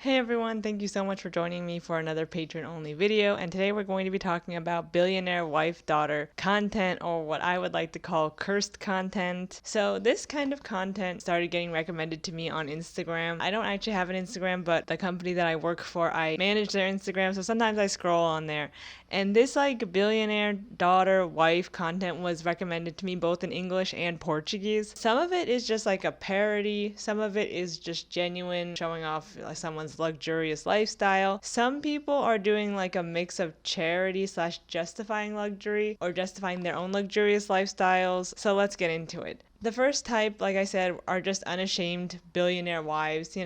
Hey everyone, thank you so much for joining me for another patron-only video, and today we're going to be talking about billionaire wife-daughter content, or what I would like to call cursed content. So this kind of content started getting recommended to me on Instagram. I don't actually have an Instagram, but the company that I work for, I manage their Instagram, so sometimes I scroll on there. And this billionaire daughter wife content was recommended to me both in English and Portuguese. Some of it is just like a parody, some of it is just genuine, showing off someone's luxurious lifestyle. Some people are doing like a mix of charity slash justifying luxury or justifying their own luxurious lifestyles. So let's get into it. The first type, like I said, are just unashamed billionaire wives,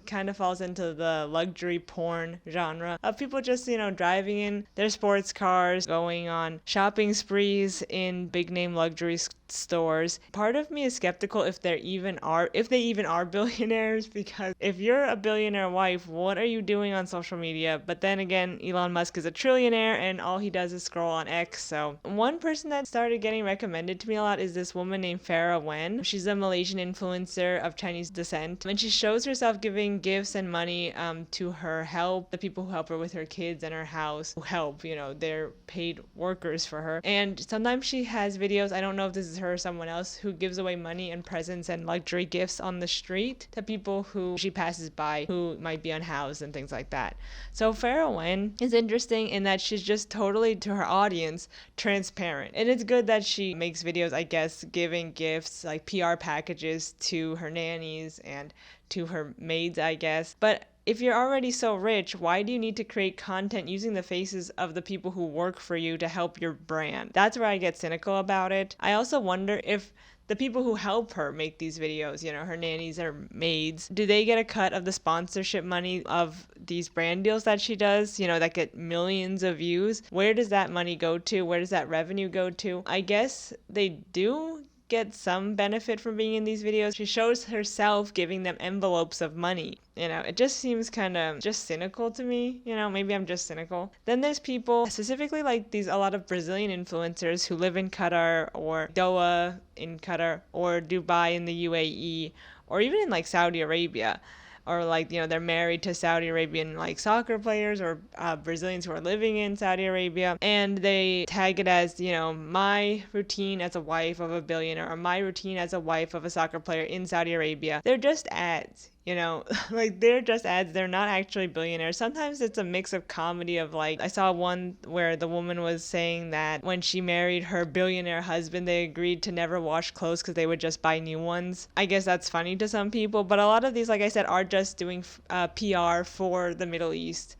kind of falls into the luxury porn genre of people just, driving in their sports cars, going on shopping sprees in big name luxury stores. Part of me is skeptical if they even are billionaires, because if you're a billionaire wife, what are you doing on social media? But then again, Elon Musk is a trillionaire and all he does is scroll on X. So one person that started getting recommended to me a lot is this woman named Farah Wen. She's a Malaysian influencer of Chinese descent, and she shows herself giving gifts and money to the people who help her with her kids and her house, who help, they're paid workers for her. And sometimes she has videos, I don't know if this is her or someone else, who gives away money and presents and luxury gifts on the street to people who she passes by who might be unhoused and things like that. So Farah Wen is interesting in that she's just totally, to her audience, transparent. And it's good that she makes videos, I guess, giving gifts like PR packages to her nannies and to her maids, I guess. But if you're already so rich, why do you need to create content using the faces of the people who work for you to help your brand? That's where I get cynical about it. I also wonder if the people who help her make these videos, her nannies or maids, do they get a cut of the sponsorship money of these brand deals that she does, that get millions of views? Where does that money go to? Where does that revenue go to? I guess they do get some benefit from being in these videos. She shows herself giving them envelopes of money. It just seems kind of just cynical to me. Maybe I'm just cynical. Then there's people, specifically a lot of Brazilian influencers who live in Qatar or Doha in Qatar or Dubai in the UAE or even in Saudi Arabia. Or they're married to Saudi Arabian soccer players or Brazilians who are living in Saudi Arabia, and they tag it as my routine as a wife of a billionaire or my routine as a wife of a soccer player in Saudi Arabia. They're just ads. They're just ads. They're not actually billionaires. Sometimes it's a mix of comedy of I saw one where the woman was saying that when she married her billionaire husband, they agreed to never wash clothes because they would just buy new ones. I guess that's funny to some people, but a lot of these, like I said, are just doing PR for the Middle East,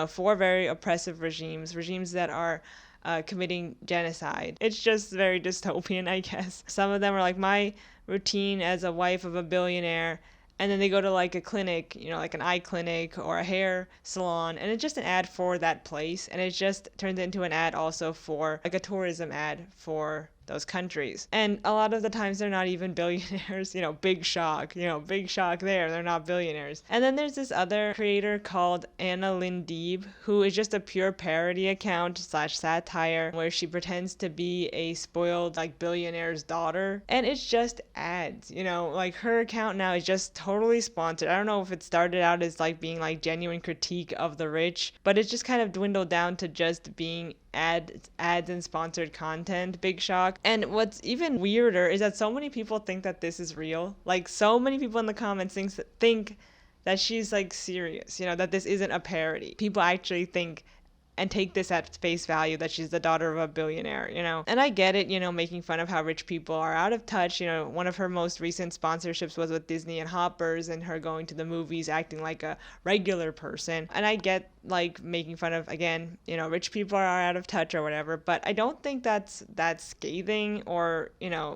for very oppressive regimes that are committing genocide. It's just very dystopian, I guess. Some of them are my routine as a wife of a billionaire, and then they go to a clinic, like an eye clinic or a hair salon, and it's just an ad for that place, and it just turns into an ad also for a tourism ad for those countries. And a lot of the times they're not even billionaires. Big shock there, they're not billionaires. And then there's this other creator called Anna Lindeeb, who is just a pure parody account slash satire where she pretends to be a spoiled billionaire's daughter, and it's just ads. Her account now is just totally sponsored. I don't know if it started out as being genuine critique of the rich, but it's just kind of dwindled down to just being ads and sponsored content. Big shock. And what's even weirder is that so many people think that this is real. So many people in the comments think that she's serious, that this isn't a parody. People actually think and take this at face value that she's the daughter of a billionaire, And I get it, making fun of how rich people are out of touch. One of her most recent sponsorships was with Disney and Hoppers, and her going to the movies acting like a regular person. And I get making fun of, again, rich people are out of touch or whatever, but I don't think that's scathing or,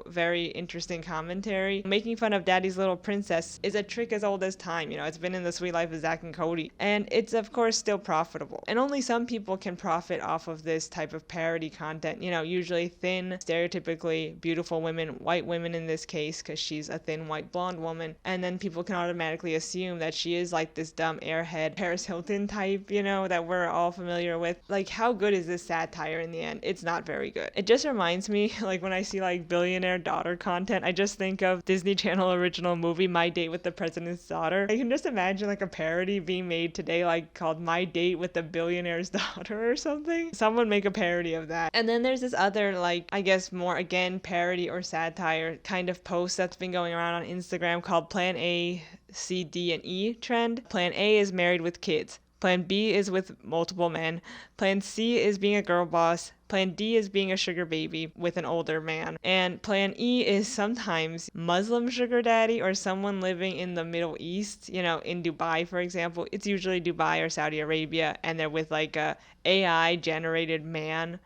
very interesting commentary. Making fun of Daddy's Little Princess is a trick as old as time. It's been in The Sweet Life of Zack and Cody, and it's of course still profitable. And only some people people can profit off of this type of parody content. You know, usually thin, stereotypically beautiful women, white women in this case, because she's a thin, white, blonde woman. And then people can automatically assume that she is like this dumb airhead Paris Hilton type, you know, that we're all familiar with. Like, how good is this satire in the end? It's not very good. It just reminds me, like, when I see like billionaire daughter content, I just think of Disney Channel original movie My Date with the President's Daughter. I can just imagine like a parody being made today, like called My Date with the Billionaire's Daughter or something. Someone make a parody of that. And then there's this other, like, I guess more again parody or satire kind of post that's been going around on Instagram called Plan A, C, D, and E trend. Plan A is married with kids. Plan B is with multiple men. Plan C is being a girl boss. Plan D is being a sugar baby with an older man. And Plan E is sometimes Muslim sugar daddy or someone living in the Middle East, you know, in Dubai, for example. It's usually Dubai or Saudi Arabia, and they're with like a AI generated man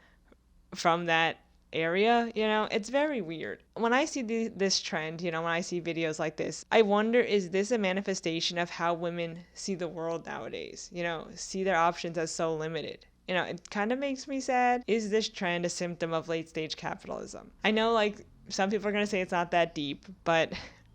from that area. You know, it's very weird. When I see this trend, you know, when I see videos like this, I wonder, is this a manifestation of how women see the world nowadays? You know, see their options as so limited. You know, it kind of makes me sad. Is this trend a symptom of late stage capitalism? I know, like, some people are going to say it's not that deep, but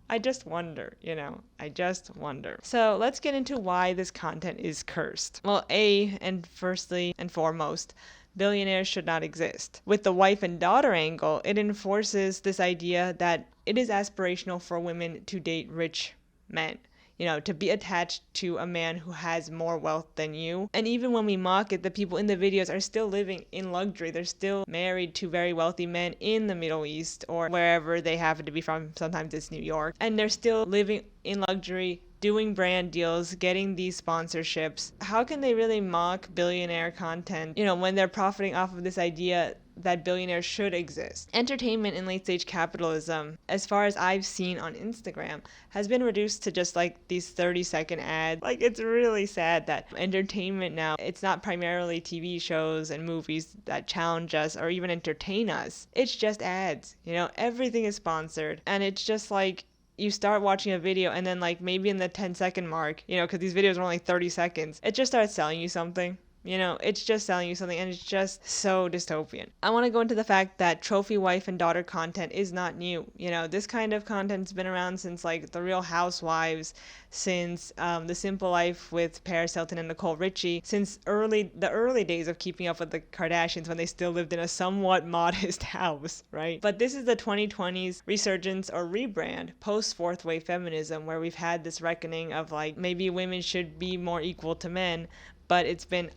I just wonder, you know, I just wonder. So let's get into why this content is cursed. Well, and firstly and foremost, billionaires should not exist. With the wife and daughter angle, it enforces this idea that it is aspirational for women to date rich men. You know, to be attached to a man who has more wealth than you. And even when we mock it, the people in the videos are still living in luxury. They're still married to very wealthy men in the Middle East or wherever they happen to be from. Sometimes it's New York. And they're still living in luxury, doing brand deals, getting these sponsorships. How can they really mock billionaire content, you know, when they're profiting off of this idea that billionaires should exist? Entertainment in late stage capitalism, as far as I've seen on Instagram, has been reduced to just like these 30-second ads. Like, it's really sad that entertainment now, it's not primarily TV shows and movies that challenge us or even entertain us. It's just ads. You know, everything is sponsored. And it's just like, you start watching a video and then like maybe in the 10-second mark, you know, because these videos are only 30 seconds, it just starts selling you something. You know, it's just selling you something, and it's just so dystopian. I want to go into the fact that trophy wife and daughter content is not new. You know, this kind of content's been around since like The Real Housewives, since The Simple Life with Paris Hilton and Nicole Richie, since the early days of Keeping Up with the Kardashians when they still lived in a somewhat modest house, right? But this is the 2020s resurgence or rebrand post fourth wave feminism, where we've had this reckoning of like maybe women should be more equal to men, but it's been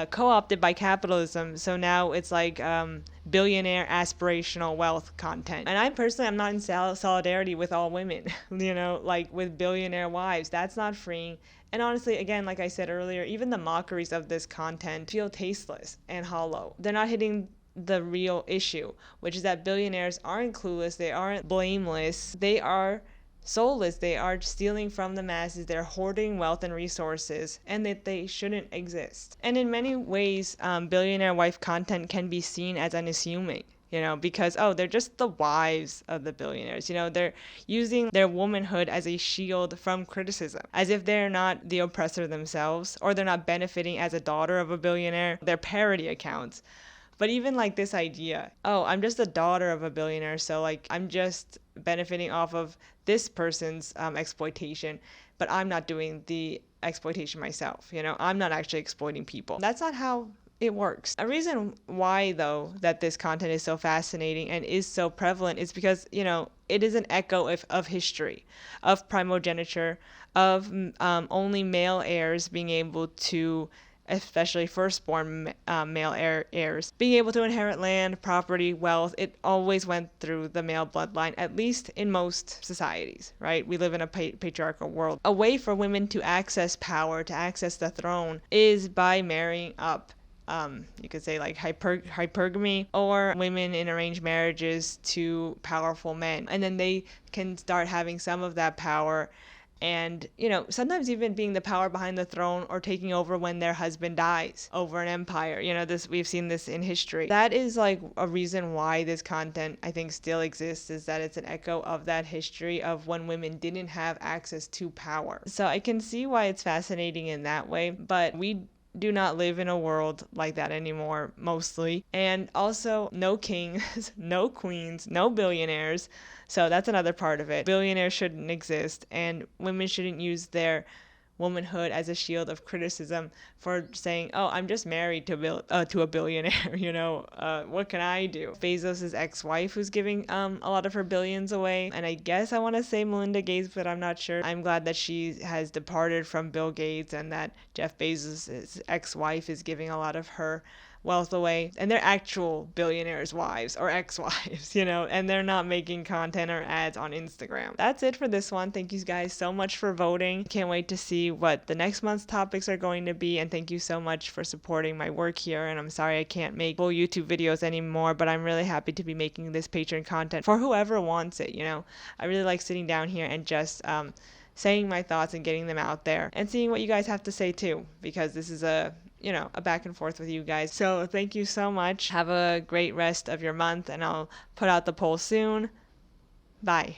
co-opted by capitalism. So now it's like billionaire aspirational wealth content. And I'm not in solidarity with all women, you know, like with billionaire wives. That's not freeing. And honestly, again, like I said earlier, even the mockeries of this content feel tasteless and hollow. They're not hitting the real issue, which is that billionaires aren't clueless, they aren't blameless, they are soulless. They are stealing from the masses, they're hoarding wealth and resources, and that they shouldn't exist. And in many ways, billionaire wife content can be seen as unassuming, you know, because, oh, they're just the wives of the billionaires. You know, they're using their womanhood as a shield from criticism, as if they're not the oppressor themselves, or they're not benefiting as a daughter of a billionaire. They're parody accounts. But even like this idea, oh, I'm just the daughter of a billionaire, so like I'm just benefiting off of this person's exploitation, but I'm not doing the exploitation myself. You know, I'm not actually exploiting people. That's not how it works. A reason why, though, that this content is so fascinating and is so prevalent is because, you know, it is an echo of history, of primogeniture, of only male heirs being able to, especially firstborn male heirs, being able to inherit land, property, wealth. It always went through the male bloodline, at least in most societies, right? We live in a patriarchal world. A way for women to access power, to access the throne, is by marrying up. You could say like hypergamy, or women in arranged marriages to powerful men. And then they can start having some of that power, and, you know, sometimes even being the power behind the throne or taking over when their husband dies over an empire. You know, we've seen this in history. That is like a reason why this content, I think, still exists, is that it's an echo of that history of when women didn't have access to power. So I can see why it's fascinating in that way, but we do not live in a world like that anymore, mostly. And also, no kings, no queens, no billionaires. So that's another part of it. Billionaires shouldn't exist, and women shouldn't use their womanhood as a shield of criticism for saying, "Oh, I'm just married to a billionaire." What can I do? Bezos' ex-wife who's giving a lot of her billions away, and I guess I want to say Melinda Gates, but I'm not sure. I'm glad that she has departed from Bill Gates and that Jeff Bezos' ex-wife is giving a lot of her wealth away, and they're actual billionaires' wives or ex-wives, and they're not making content or ads on Instagram. That's it for this one. Thank you guys so much for voting. Can't wait to see what the next month's topics are going to be, and thank you so much for supporting my work here. And I'm sorry I can't make full YouTube videos anymore, but I'm really happy to be making this Patreon content for whoever wants it. I really like sitting down here and just saying my thoughts and getting them out there and seeing what you guys have to say too, because this is a back and forth with you guys. So thank you so much. Have a great rest of your month, and I'll put out the poll soon. Bye.